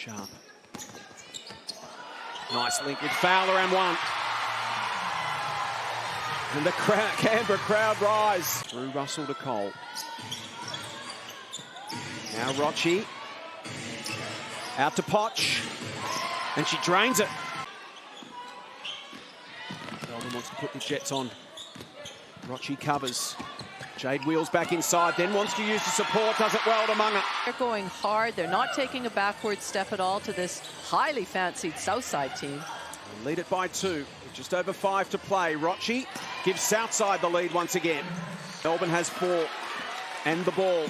Sharp. Nice link with Fowler and one. And the Canberra crowd rise. Through Russell to Cole. Now Rochi. Out to Potch. And she drains it. Melbourne wants to put the Jets on. Rochi covers. Jade wheels back inside, then wants to use the support, does it well to Munga. They're going hard. They're not taking a backward step at all to this highly fancied Southside team. They lead it by 2, with just over 5 to play. Rochi gives Southside the lead once again. Melbourne has 4, and the ball.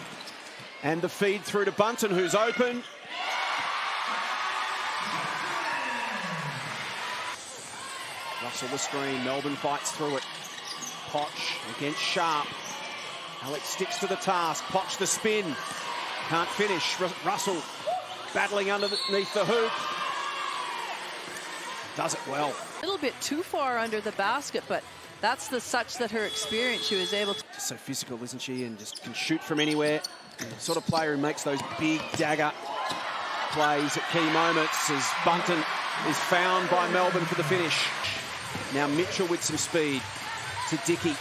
And the feed through to Bunton, who's open. Russell the screen, Melbourne fights through it. Potch against Sharp. Alex sticks to the task. Potch the spin. Can't finish. Russell battling underneath the hoop. Does it well. A little bit too far under the basket, but that's such that her experience, she was able to. Just so physical, isn't she? And just can shoot from anywhere. And the sort of player who makes those big dagger plays at key moments as Bunton is found by Melbourne for the finish. Now Mitchell with some speed to Dickey.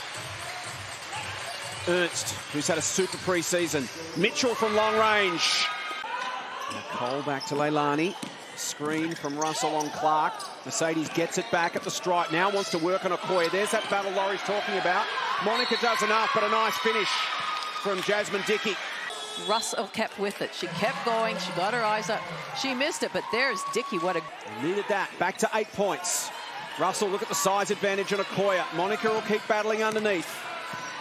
Ernst, who's had a super pre-season. Mitchell from long range. Now Cole back to Leilani. Screen from Russell on Clark. Mercedes gets it back at the stripe. Now wants to work on Okoye. There's that battle Laurie's talking about. Monica does enough, but a nice finish from Jasmine Dickey. Russell kept with it. She kept going. She got her eyes up. She missed it, but there's Dickey. What a... They needed that. Back to 8 points. Russell, look at the size advantage on Okoye. Monica will keep battling underneath.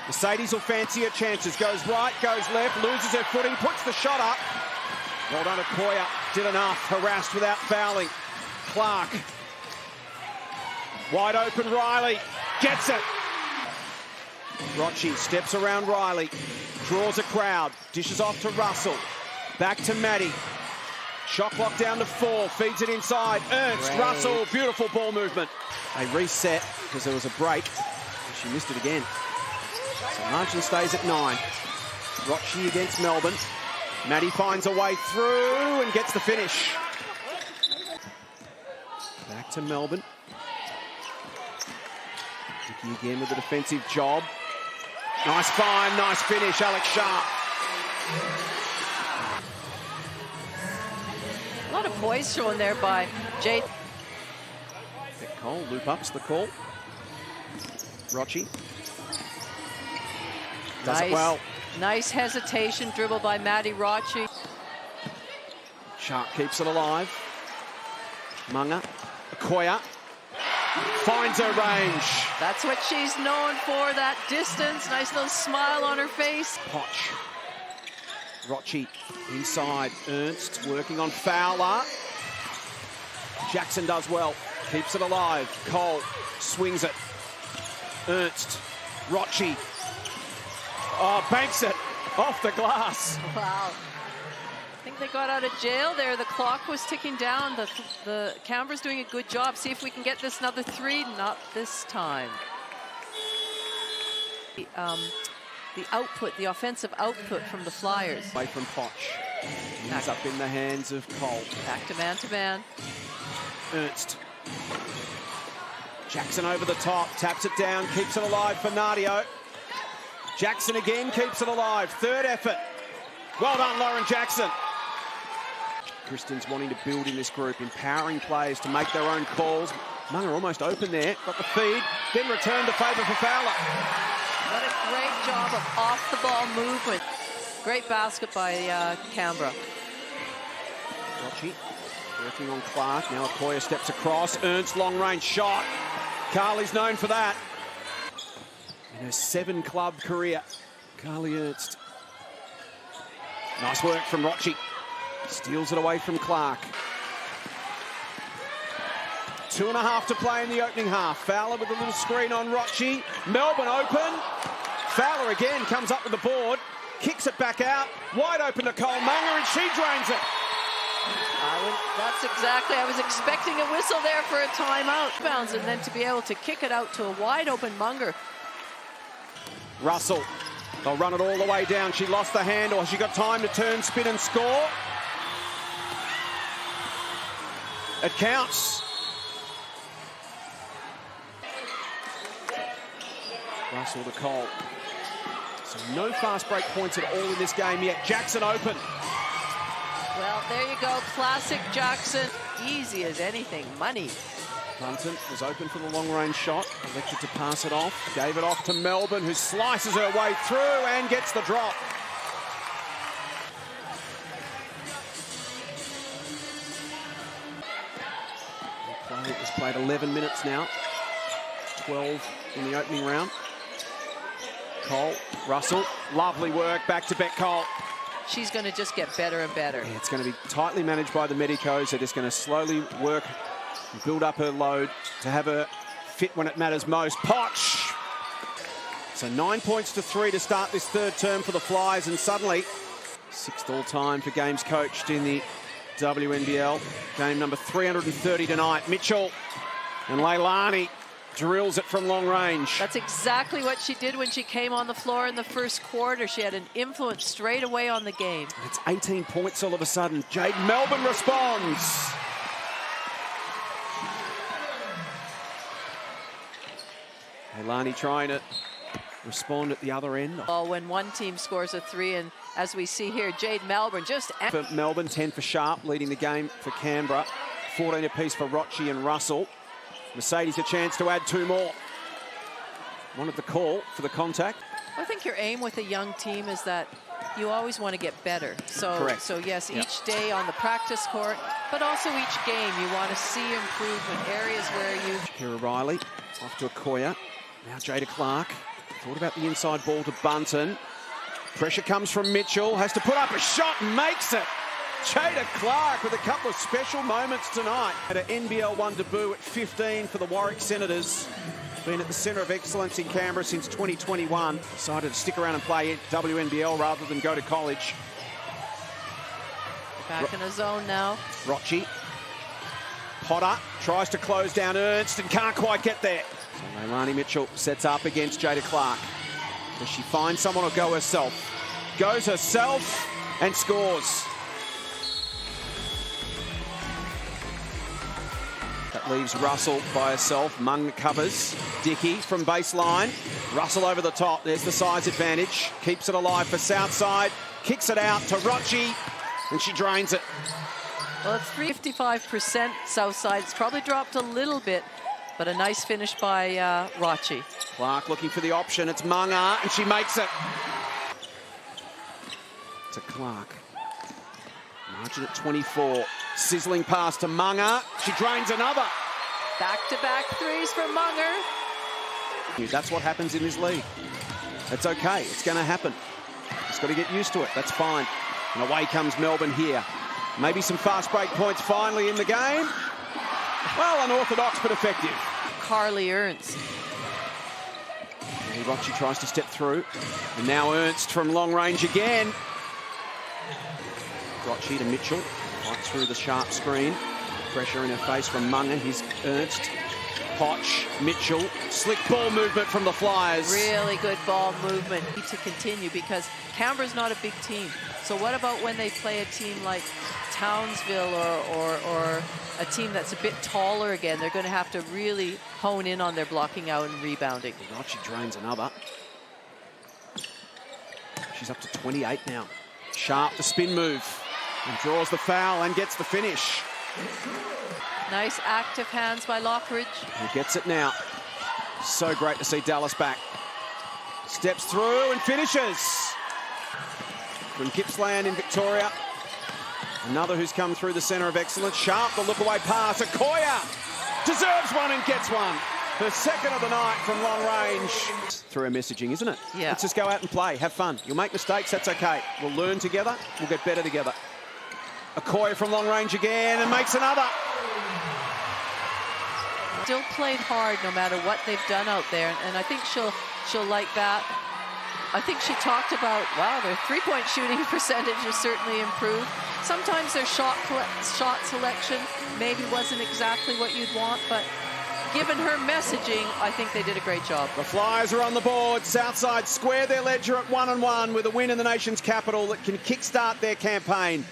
Mercedes will fancy her chances. Goes right, goes left, loses her footing, puts the shot up. Well done, Okoye. Did enough. Harassed without fouling. Clark. Wide open, Riley. Gets it. Rochi steps around Riley. Draws a crowd. Dishes off to Russell. Back to Maddie. Shot clock down to 4. Feeds it inside. Ernst, Great. Russell. Beautiful ball movement. They reset because there was a break. She missed it again. So margin stays at 9. Rochi against Melbourne. Maddie finds a way through and gets the finish. Back to Melbourne. Dickey again with a defensive job. Nice find, nice finish, Alex Sharp. A lot of poise shown there by Jade. Cole, loop up's the call. Rochi. Does it well. Nice hesitation, dribble by Maddie Rochi. Sharp keeps it alive. Munga. Okoye. Finds her range. That's what she's known for, that distance. Nice little smile on her face. Potch. Rochi inside. Ernst working on Fowler. Jackson does well. Keeps it alive. Cole swings it. Ernst. Rochi. Oh, banks it off the glass. Wow. I think they got out of jail there. The clock was ticking down. The Canberra's doing a good job. See if we can get this another 3. Not this time. The output, the offensive output from the Flyers. Away from Potch. Ends up in the hands of Cole. Back to man-to-man. Ernst. Jackson over the top. Taps it down. Keeps it alive for Nadio. Jackson again keeps it alive. Third effort. Well done, Lauren Jackson. Kristen's wanting to build in this group, empowering players to make their own calls. Munga almost open there. Got the feed. Then returned to favour for Fowler. What a great job of off-the-ball movement. Great basket by Canberra. Rochi working on Clark. Now Okoye steps across. Ernst long-range shot. Carly's known for that. In her 7-club career, Carly Ernst. Nice work from Rochi. Steals it away from Clark. 2.5 to play in the opening half. Fowler with a little screen on Rochi. Melbourne open. Fowler again comes up with the board. Kicks it back out. Wide open to Cole Munga and she drains it. That's exactly, I was expecting a whistle there for a timeout. Bounds, and then to be able to kick it out to a wide open Munger. Russell, they'll run it all the way down. She lost the handle. Has she got time to turn, spin and score? It counts. Russell to Cole. So no fast break points at all in this game yet. Jackson open. Well, there you go. Classic Jackson. Easy as anything. Money. Bunton was open for the long-range shot. Elected to pass it off. Gave it off to Melbourne, who slices her way through and gets the drop. It was played 11 minutes now. 12 in the opening round. Cole, Russell, lovely work. Back to Beck Cole. She's going to just get better and better. Yeah, it's going to be tightly managed by the medicos. They're just going to slowly work and build up her load to have her fit when it matters most. Potch! So 9 points to 3 to start this third term for the Flyers, and suddenly 6th all-time for games coached in the WNBL. Game number 330 tonight. Mitchell and Leilani drills it from long range. That's exactly what she did when she came on the floor in the first quarter. She had an influence straight away on the game. It's 18 points all of a sudden. Jade Melbourne responds. Leilani trying to respond at the other end. Oh, when one team scores a 3, and as we see here, Jade Melbourne just... For Melbourne, 10 for Sharp, leading the game for Canberra. 14 apiece for Rochi and Russell. Mercedes a chance to add 2 more. Wanted the call for the contact. I think your aim with a young team is that you always want to get better. So, correct. So yes, each day on the practice court, but also each game you want to see improvement, areas where you... Kira Riley off to Okoye. Now Jada Clark. Thought about the inside ball to Bunton. Pressure comes from Mitchell. Has to put up a shot and makes it. Jada Clark with a couple of special moments tonight. At an NBL 1 debut at 15 for the Warwick Senators. Been at the centre of excellence in Canberra since 2021. Decided to stick around and play WNBL rather than go to college. Back in a zone now. Rochi. Potter tries to close down Ernst and can't quite get there. So Leilani Mitchell sets up against Jada Clark. Does she find someone or go herself? Goes herself and scores. That leaves Russell by herself. Mung covers. Dickey from baseline. Russell over the top. There's the size advantage. Keeps it alive for Southside. Kicks it out to Rochi, and she drains it. Well, it's 55% Southside. It's probably dropped a little bit, but a nice finish by Rochi. Clark looking for the option. It's Munga, and she makes it. To Clark. Margin at 24. Sizzling pass to Munga. She drains another. Back-to-back threes for Munger. That's what happens in this league. It's okay. It's going to happen. Just got to get used to it. That's fine. And away comes Melbourne here. Maybe some fast break points finally in the game. Well, unorthodox but effective. Carly Ernst. Rochi tries to step through. And now Ernst from long range again. Rochi to Mitchell. Right through the sharp screen. Pressure in her face from Munga. Here's Ernst. Potch, Mitchell. Slick ball movement from the Flyers. Really good ball movement to continue, because Canberra's not a big team. So what about when they play a team like Townsville or a team that's a bit taller again? They're going to have to really hone in on their blocking out and rebounding. Rochi drains another. She's up to 28 now. Sharp, the spin move. And draws the foul and gets the finish. Nice active hands by Lockridge. He gets it now. So great to see Dallas back. Steps through and finishes. From Gippsland in Victoria. Another who's come through the centre of excellence. Sharp, the look-away pass. Okoye deserves one and gets one. Her second of the night from long range. Through her messaging, isn't it? Yeah. Let's just go out and play. Have fun. You'll make mistakes, that's okay. We'll learn together. We'll get better together. Okoye from long range again and makes another. Still played hard no matter what they've done out there, and I think she'll like that. I think she talked about, wow, their three-point shooting percentage has certainly improved. Sometimes their shot selection maybe wasn't exactly what you'd want, but given her messaging, I think they did a great job. The Flyers are on the board. Southside square their ledger at 1-1 with a win in the nation's capital that can kickstart their campaign.